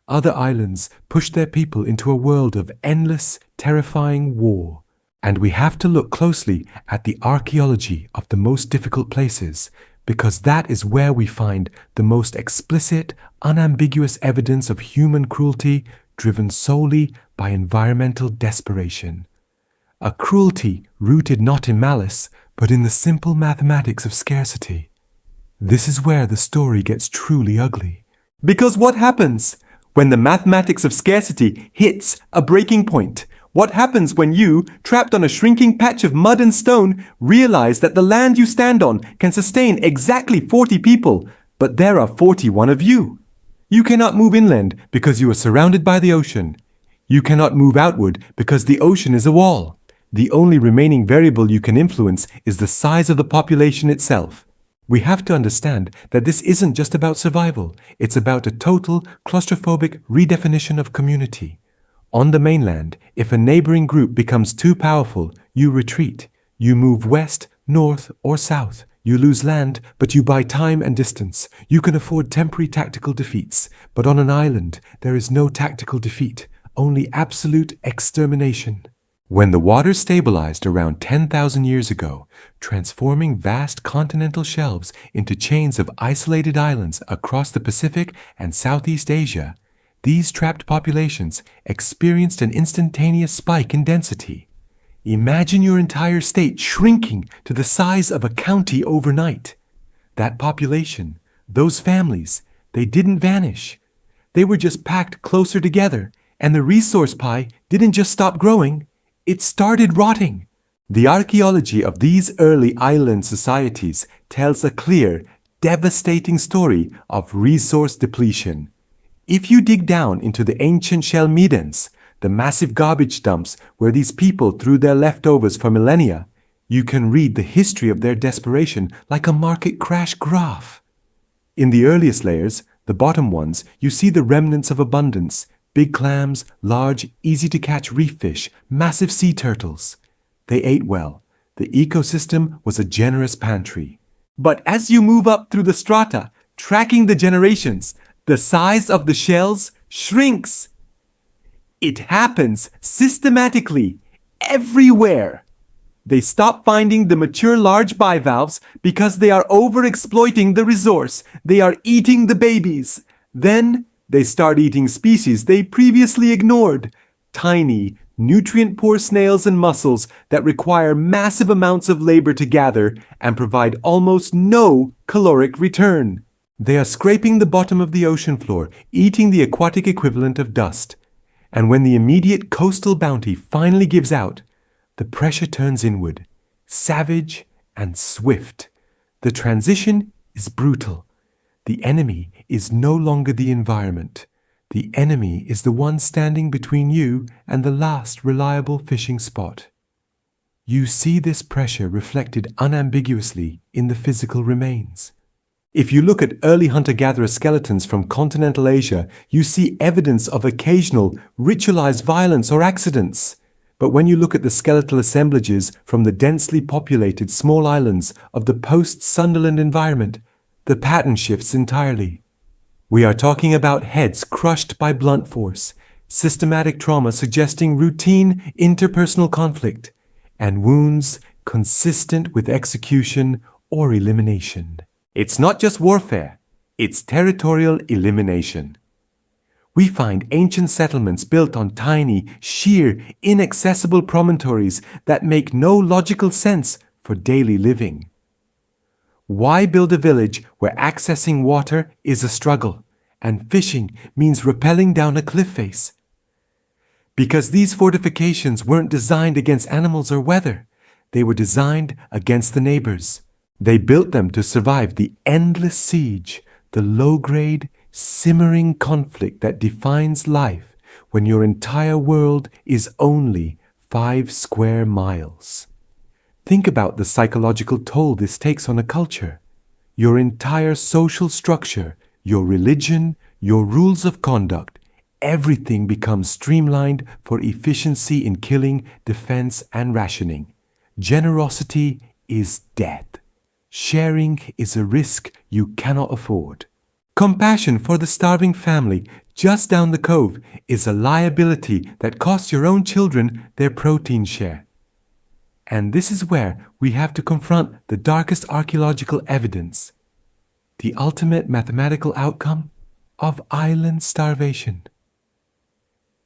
Other islands pushed their people into a world of endless, terrifying war. And we have to look closely at the archaeology of the most difficult places, because that is where we find the most explicit, unambiguous evidence of human cruelty driven solely by environmental desperation. A cruelty rooted not in malice, but in the simple mathematics of scarcity. This is where the story gets truly ugly. Because what happens when the mathematics of scarcity hits a breaking point? What happens when you, trapped on a shrinking patch of mud and stone, realize that the land you stand on can sustain exactly 40 people, but there are 41 of you? You cannot move inland because you are surrounded by the ocean. You cannot move outward because the ocean is a wall. The only remaining variable you can influence is the size of the population itself. We have to understand that this isn't just about survival. It's about a total, claustrophobic redefinition of community. On the mainland, if a neighboring group becomes too powerful, you retreat. You move west, north, or south. You lose land, but you buy time and distance. You can afford temporary tactical defeats. But on an island, there is no tactical defeat, only absolute extermination. When the water stabilized around 10,000 years ago, transforming vast continental shelves into chains of isolated islands across the Pacific and Southeast Asia, these trapped populations experienced an instantaneous spike in density. Imagine your entire state shrinking to the size of a county overnight. That population, those families, they didn't vanish. They were just packed closer together, and the resource pie didn't just stop growing, it started rotting. The archaeology of these early island societies tells a clear, devastating story of resource depletion. If you dig down into the ancient shell meadows, the massive garbage dumps where these people threw their leftovers for millennia, you can read the history of their desperation like a market crash graph. In the earliest layers, the bottom ones, you see the remnants of abundance: big clams, large, easy-to-catch reef fish, massive sea turtles. They ate well. The ecosystem was a generous pantry. But as you move up through the strata, tracking the generations, the size of the shells shrinks. It happens systematically, everywhere. They stop finding the mature large bivalves because they are overexploiting the resource. They are eating the babies. Then they start eating species they previously ignored. Tiny, nutrient-poor snails and mussels that require massive amounts of labor to gather and provide almost no caloric return. They are scraping the bottom of the ocean floor, eating the aquatic equivalent of dust. And when the immediate coastal bounty finally gives out, the pressure turns inward, savage and swift. The transition is brutal. The enemy is no longer the environment. The enemy is the one standing between you and the last reliable fishing spot. You see this pressure reflected unambiguously in the physical remains. If you look at early hunter-gatherer skeletons from continental Asia, you see evidence of occasional ritualized violence or accidents. But when you look at the skeletal assemblages from the densely populated small islands of the post-Sunderland environment, the pattern shifts entirely. We are talking about heads crushed by blunt force, systematic trauma suggesting routine interpersonal conflict, and wounds consistent with execution or elimination. It's not just warfare, it's territorial elimination. We find ancient settlements built on tiny, sheer, inaccessible promontories that make no logical sense for daily living. Why build a village where accessing water is a struggle and fishing means rappelling down a cliff face? Because these fortifications weren't designed against animals or weather. They were designed against the neighbors. They built them to survive the endless siege, the low-grade, simmering conflict that defines life when your entire world is only 5 square miles. Think about the psychological toll this takes on a culture. Your entire social structure, your religion, your rules of conduct, everything becomes streamlined for efficiency in killing, defense, and rationing. Generosity is death. Sharing is a risk you cannot afford. Compassion for the starving family just down the cove is a liability that costs your own children their protein share. And this is where we have to confront the darkest archaeological evidence, the ultimate mathematical outcome of island starvation.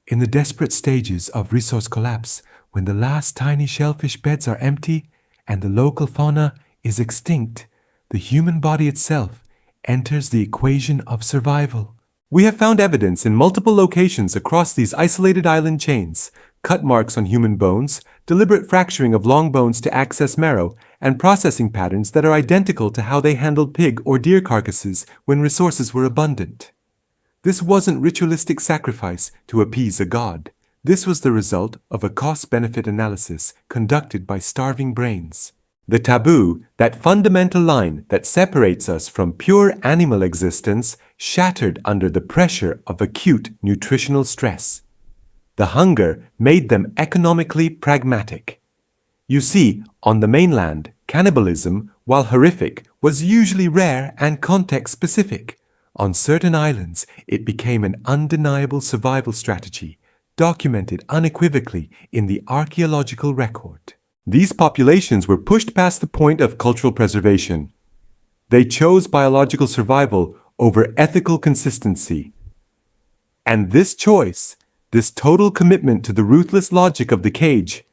In the desperate stages of resource collapse, when the last tiny shellfish beds are empty and the local fauna is extinct, the human body itself enters the equation of survival. We have found evidence in multiple locations across these isolated island chains: cut marks on human bones, deliberate fracturing of long bones to access marrow, and processing patterns that are identical to how they handled pig or deer carcasses when resources were abundant. This wasn't ritualistic sacrifice to appease a god. This was the result of a cost-benefit analysis conducted by starving brains. The taboo, that fundamental line that separates us from pure animal existence, shattered under the pressure of acute nutritional stress. The hunger made them economically pragmatic. You see, on the mainland, cannibalism, while horrific, was usually rare and context-specific. On certain islands, it became an undeniable survival strategy, documented unequivocally in the archaeological record. These populations were pushed past the point of cultural preservation. They chose biological survival over ethical consistency. And this choice, this total commitment to the ruthless logic of the cage,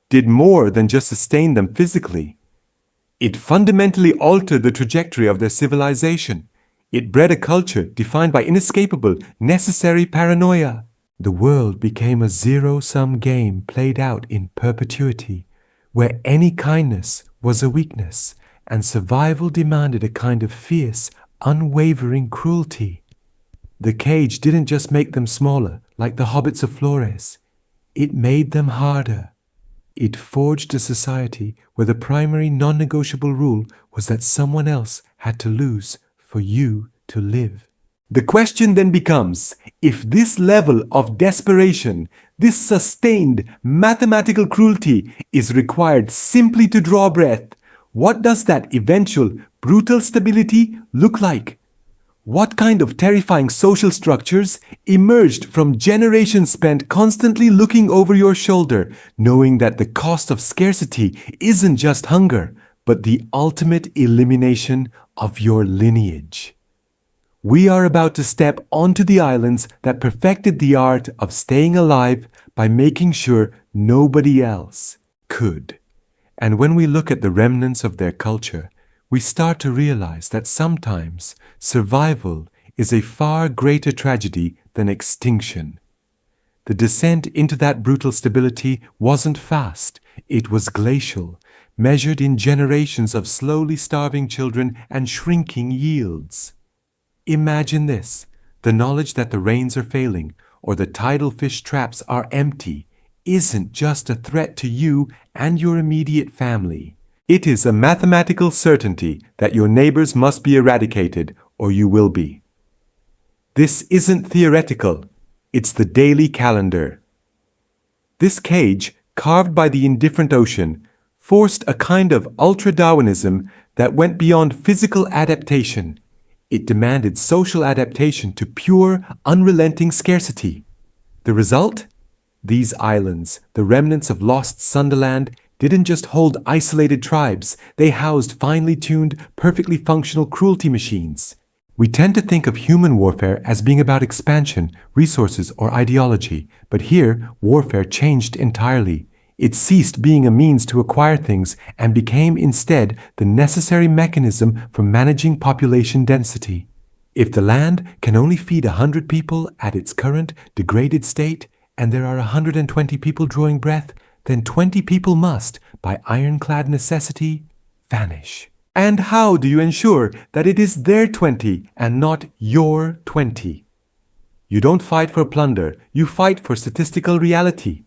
did more than just sustain them physically. It fundamentally altered the trajectory of their civilization. It bred a culture defined by inescapable, necessary paranoia. The world became a zero-sum game played out in perpetuity, where any kindness was a weakness, and survival demanded a kind of fierce, unwavering cruelty. The cage didn't just make them smaller, like the hobbits of Flores. It made them harder. It forged a society where the primary non-negotiable rule was that someone else had to lose for you to live. The question then becomes, if this level of desperation, this sustained mathematical cruelty is required simply to draw breath, what does that eventual brutal stability look like? What kind of terrifying social structures emerged from generations spent constantly looking over your shoulder, knowing that the cost of scarcity isn't just hunger, but the ultimate elimination of your lineage? We are about to step onto the islands that perfected the art of staying alive by making sure nobody else could. And when we look at the remnants of their culture, we start to realize that sometimes survival is a far greater tragedy than extinction. The descent into that brutal stability wasn't fast, it was glacial, measured in generations of slowly starving children and shrinking yields. Imagine this, the knowledge that the rains are failing or the tidal fish traps are empty isn't just a threat to you and your immediate family. It is a mathematical certainty that your neighbors must be eradicated or you will be. This isn't theoretical, it's the daily calendar. This cage, carved by the indifferent ocean, forced a kind of ultra-Darwinism that went beyond physical adaptation. It demanded social adaptation to pure, unrelenting scarcity. The result? These islands, the remnants of lost Sunderland, didn't just hold isolated tribes, they housed finely tuned, perfectly functional cruelty machines. We tend to think of human warfare as being about expansion, resources, or ideology, but here, warfare changed entirely. It ceased being a means to acquire things and became instead the necessary mechanism for managing population density. If the land can only feed 100 people at its current degraded state, and there are 120 people drawing breath, then 20 people must, by ironclad necessity, vanish. And how do you ensure that it is their 20 and not your 20? You don't fight for plunder, you fight for statistical reality.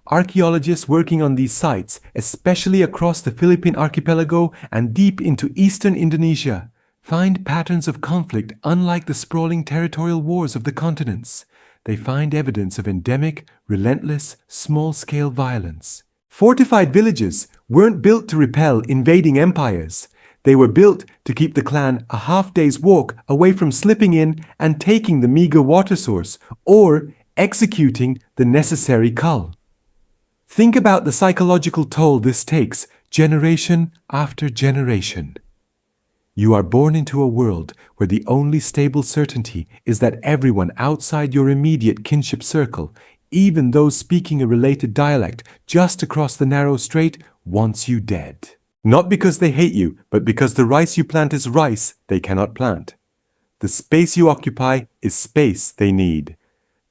Archaeologists working on these sites, especially across the Philippine archipelago and deep into eastern Indonesia, find patterns of conflict unlike the sprawling territorial wars of the continents. They find evidence of endemic, relentless, small-scale violence. Fortified villages weren't built to repel invading empires. They were built to keep the clan a half-day's walk away from slipping in and taking the meager water source, or executing the necessary cull. Think about the psychological toll this takes, generation after generation. You are born into a world where the only stable certainty is that everyone outside your immediate kinship circle, even those speaking a related dialect just across the narrow strait, wants you dead. Not because they hate you, but because the rice you plant is rice they cannot plant. The space you occupy is space they need.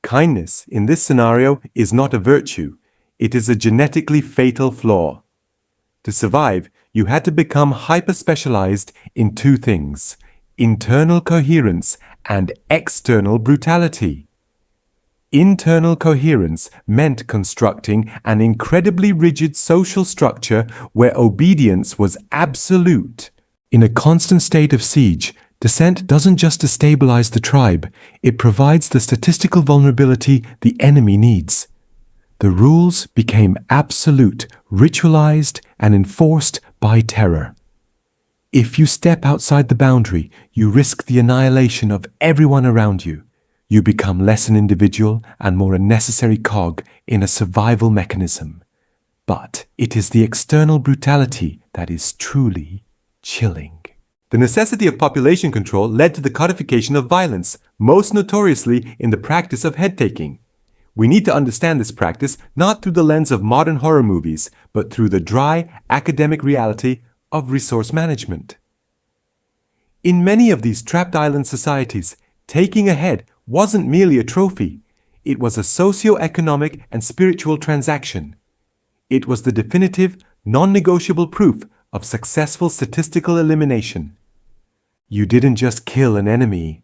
Kindness, in this scenario, is not a virtue. It is a genetically fatal flaw. To survive, you had to become hyper-specialized in two things: internal coherence and external brutality. Internal coherence meant constructing an incredibly rigid social structure where obedience was absolute. In a constant state of siege, dissent doesn't just destabilize the tribe, it provides the statistical vulnerability the enemy needs. The rules became absolute, ritualized, and enforced by terror. If you step outside the boundary, you risk the annihilation of everyone around you. You become less an individual and more a necessary cog in a survival mechanism. But it is the external brutality that is truly chilling. The necessity of population control led to the codification of violence, most notoriously in the practice of head-taking. We need to understand this practice not through the lens of modern horror movies, but through the dry, academic reality of resource management. In many of these trapped island societies, taking a head wasn't merely a trophy. It was a socio-economic and spiritual transaction. It was the definitive, non-negotiable proof of successful statistical elimination. You didn't just kill an enemy.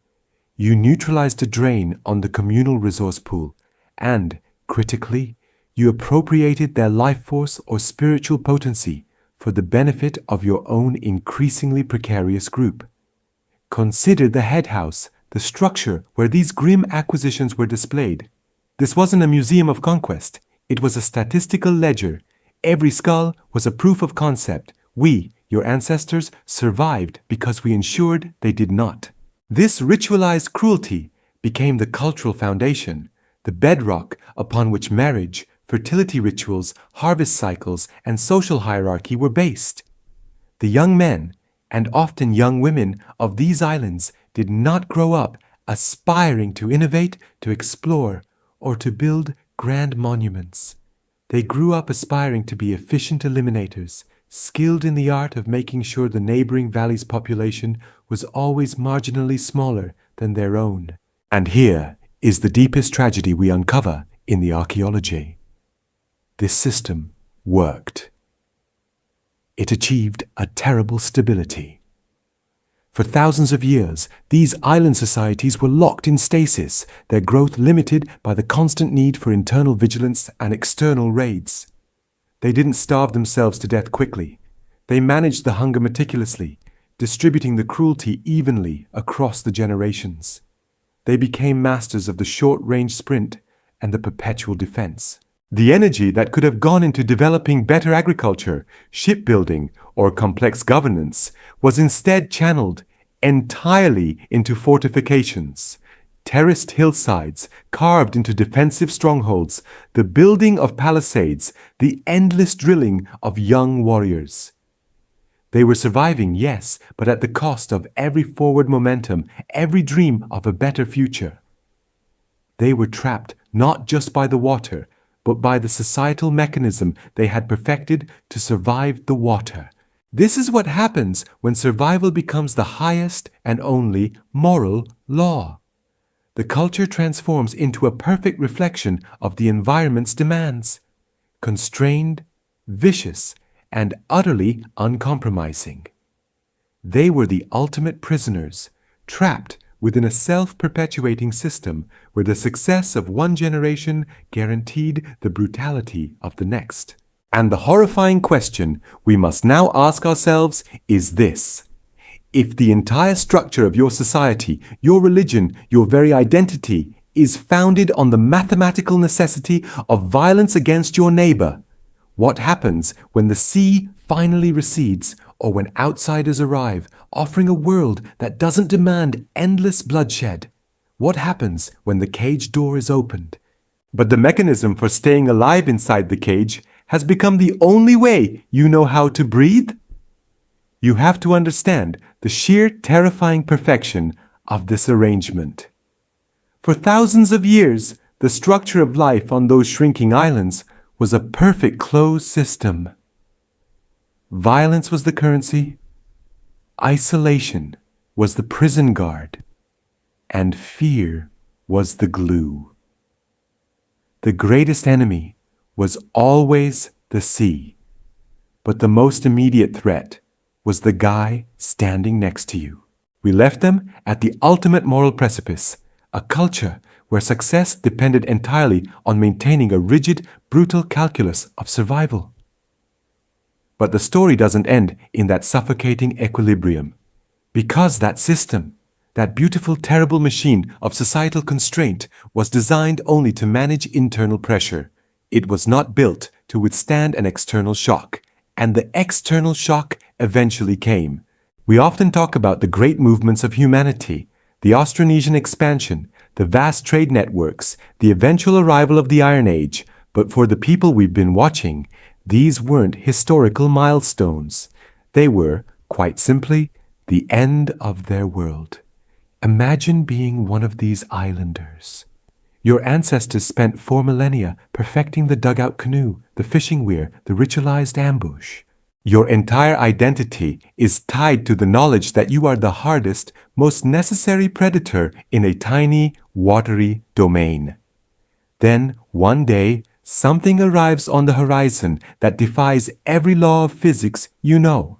You neutralized a drain on the communal resource pool, and, critically, you appropriated their life force or spiritual potency for the benefit of your own increasingly precarious group. Consider the head house, the structure where these grim acquisitions were displayed. This wasn't a museum of conquest. It was a statistical ledger. Every skull was a proof of concept. We, your ancestors, survived because we ensured they did not. This ritualized cruelty became the cultural foundation, the bedrock upon which marriage, fertility rituals, harvest cycles, and social hierarchy were based. The young men, and often young women, of these islands did not grow up aspiring to innovate, to explore, or to build grand monuments. They grew up aspiring to be efficient eliminators, skilled in the art of making sure the neighboring valley's population was always marginally smaller than their own. And here is the deepest tragedy we uncover in the archaeology. This system worked. It achieved a terrible stability. For thousands of years, these island societies were locked in stasis, their growth limited by the constant need for internal vigilance and external raids. They didn't starve themselves to death quickly. They managed the hunger meticulously, distributing the cruelty evenly across the generations. They became masters of the short-range sprint and the perpetual defense. The energy that could have gone into developing better agriculture, shipbuilding, or complex governance was instead channeled entirely into fortifications, terraced hillsides carved into defensive strongholds, the building of palisades, the endless drilling of young warriors. They were surviving, yes, but at the cost of every forward momentum, every dream of a better future. They were trapped not just by the water, but by the societal mechanism they had perfected to survive the water. This is what happens when survival becomes the highest and only moral law. The culture transforms into a perfect reflection of the environment's demands, constrained, vicious, and utterly uncompromising. They were the ultimate prisoners, trapped within a self-perpetuating system where the success of one generation guaranteed the brutality of the next. And the horrifying question we must now ask ourselves is this: if the entire structure of your society, your religion, your very identity is founded on the mathematical necessity of violence against your neighbor, what happens when the sea finally recedes, or when outsiders arrive, offering a world that doesn't demand endless bloodshed? What happens when the cage door is opened, but the mechanism for staying alive inside the cage has become the only way you know how to breathe? You have to understand the sheer terrifying perfection of this arrangement. For thousands of years, the structure of life on those shrinking islands was a perfect closed system. Violence was the currency, isolation was the prison guard, and fear was the glue. The greatest enemy was always the sea, but the most immediate threat was the guy standing next to you. We left them at the ultimate moral precipice, a culture where success depended entirely on maintaining a rigid, brutal calculus of survival. But the story doesn't end in that suffocating equilibrium. Because that system, that beautiful, terrible machine of societal constraint, was designed only to manage internal pressure. It was not built to withstand an external shock, and the external shock eventually came. We often talk about the great movements of humanity, the Austronesian expansion, the vast trade networks, the eventual arrival of the Iron Age, but for the people we've been watching, these weren't historical milestones. They were, quite simply, the end of their world. Imagine being one of these islanders. Your ancestors spent 4 millennia perfecting the dugout canoe, the fishing weir, the ritualized ambush. Your entire identity is tied to the knowledge that you are the hardest, most necessary predator in a tiny, watery domain. Then, one day, something arrives on the horizon that defies every law of physics you know.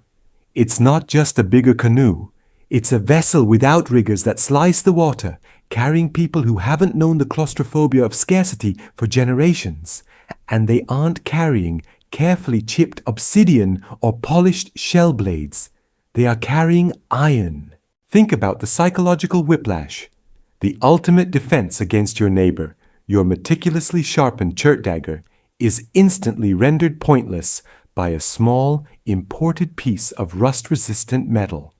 It's not just a bigger canoe. It's a vessel without riggers that slice the water, carrying people who haven't known the claustrophobia of scarcity for generations. And they aren't carrying carefully chipped obsidian or polished shell blades. They are carrying iron. Think about the psychological whiplash. The ultimate defense against your neighbor, your meticulously sharpened chert dagger, is instantly rendered pointless by a small, imported piece of rust-resistant metal.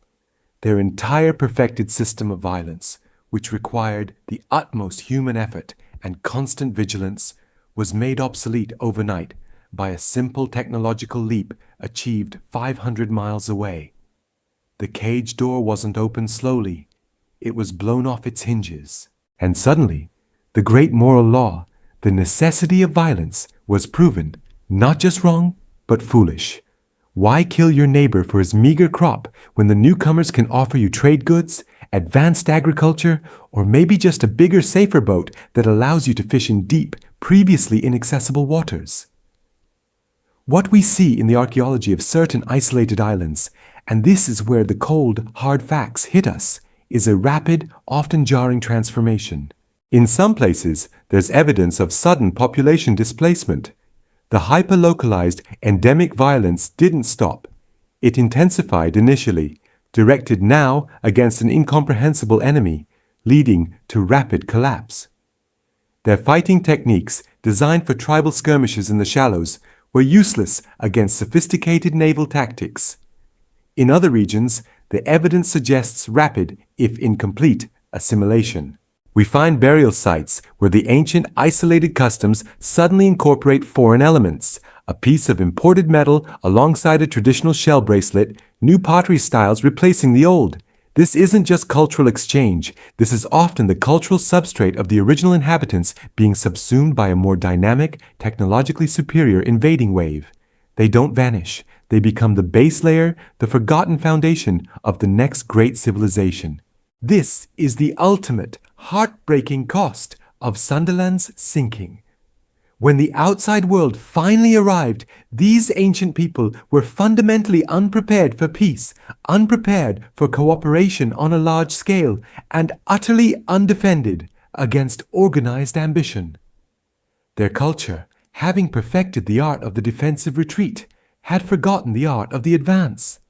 Their entire perfected system of violence, which required the utmost human effort and constant vigilance, was made obsolete overnight by a simple technological leap achieved 500 miles away. The cage door wasn't opened slowly. It was blown off its hinges. And suddenly, the great moral law, the necessity of violence, was proven not just wrong, but foolish. Why kill your neighbor for his meager crop when the newcomers can offer you trade goods, advanced agriculture, or maybe just a bigger, safer boat that allows you to fish in deep, previously inaccessible waters? What we see in the archaeology of certain isolated islands, and this is where the cold, hard facts hit us, is a rapid, often jarring transformation. In some places, there's evidence of sudden population displacement. The hyper-localized, endemic violence didn't stop. It intensified initially, directed now against an incomprehensible enemy, leading to rapid collapse. Their fighting techniques, designed for tribal skirmishes in the shallows, were useless against sophisticated naval tactics. In other regions, the evidence suggests rapid, if incomplete, assimilation. We find burial sites where the ancient isolated customs suddenly incorporate foreign elements, a piece of imported metal alongside a traditional shell bracelet, new pottery styles replacing the old. This isn't just cultural exchange. This is often the cultural substrate of the original inhabitants being subsumed by a more dynamic, technologically superior invading wave. They don't vanish. They become the base layer, the forgotten foundation of the next great civilization. This is the ultimate, heartbreaking cost of Sunderland's sinking. When the outside world finally arrived, these ancient people were fundamentally unprepared for peace, unprepared for cooperation on a large scale, and utterly undefended against organized ambition. Their culture, having perfected the art of the defensive retreat, had forgotten the art of the advance.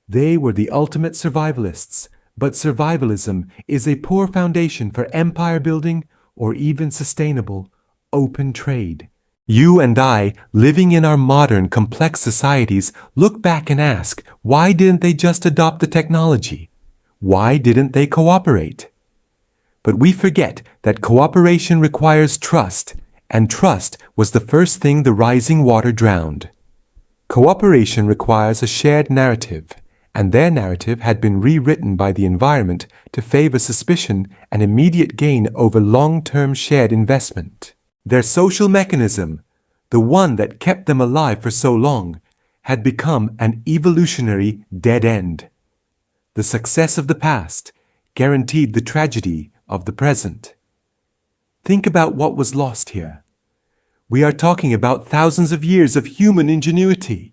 They were the ultimate survivalists, but survivalism is a poor foundation for empire building or even sustainable, open trade. You and I, living in our modern, complex societies, look back and ask, why didn't they just adopt the technology? Why didn't they cooperate? But we forget that cooperation requires trust, and trust was the first thing the rising water drowned. Cooperation requires a shared narrative, and their narrative had been rewritten by the environment to favor suspicion and immediate gain over long-term shared investment. Their social mechanism, the one that kept them alive for so long, had become an evolutionary dead end. The success of the past guaranteed the tragedy of the present. Think about what was lost here. We are talking about thousands of years of human ingenuity,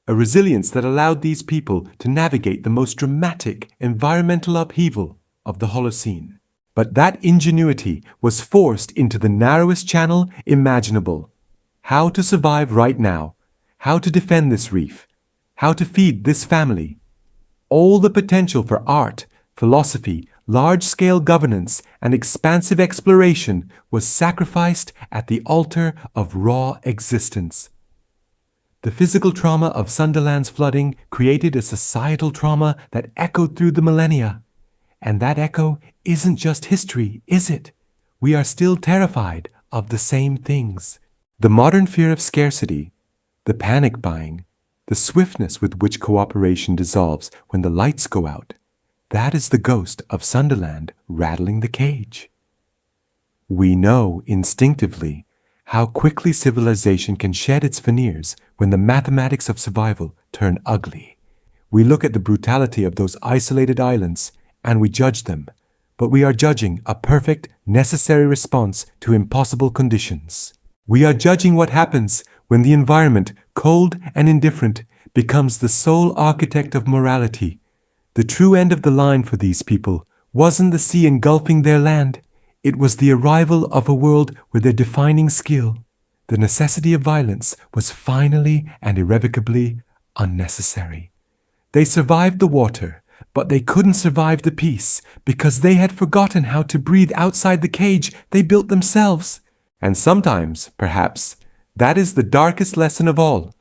a resilience that allowed these people to navigate the most dramatic environmental upheaval of the Holocene. But that ingenuity was forced into the narrowest channel imaginable. How to survive right now, how to defend this reef, how to feed this family. All the potential for art, philosophy, large-scale governance, and expansive exploration was sacrificed at the altar of raw existence. The physical trauma of Sunderland's flooding created a societal trauma that echoed through the millennia. And that echo isn't just history, is it? We are still terrified of the same things. The modern fear of scarcity, the panic buying, The swiftness with which cooperation dissolves when the lights go out, that is the ghost of Sunderland rattling the cage. We know instinctively how quickly civilization can shed its veneers when the mathematics of survival turn ugly. We look at the brutality of those isolated islands and we judge them, but we are judging a perfect, necessary response to impossible conditions. We are judging what happens when the environment, cold and indifferent, becomes the sole architect of morality. The true end of the line for these people wasn't the sea engulfing their land. It was the arrival of a world where their defining skill, the necessity of violence, was finally and irrevocably unnecessary. They survived the water, but they couldn't survive the peace because they had forgotten how to breathe outside the cage they built themselves. And sometimes, perhaps, that is the darkest lesson of all,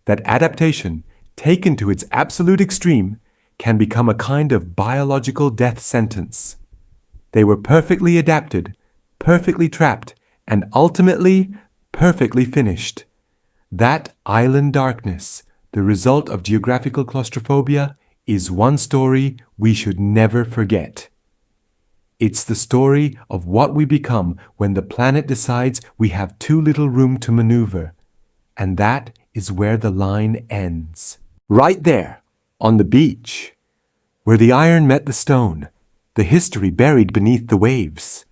that adaptation, taken to its absolute extreme, can become a kind of biological death sentence. They were perfectly adapted, perfectly trapped, and ultimately perfectly finished. That island darkness, the result of geographical claustrophobia, is one story we should never forget. It's the story of what we become when the planet decides we have too little room to maneuver. And that is where the line ends. Right there, on the beach, where the iron met the stone, the history buried beneath the waves.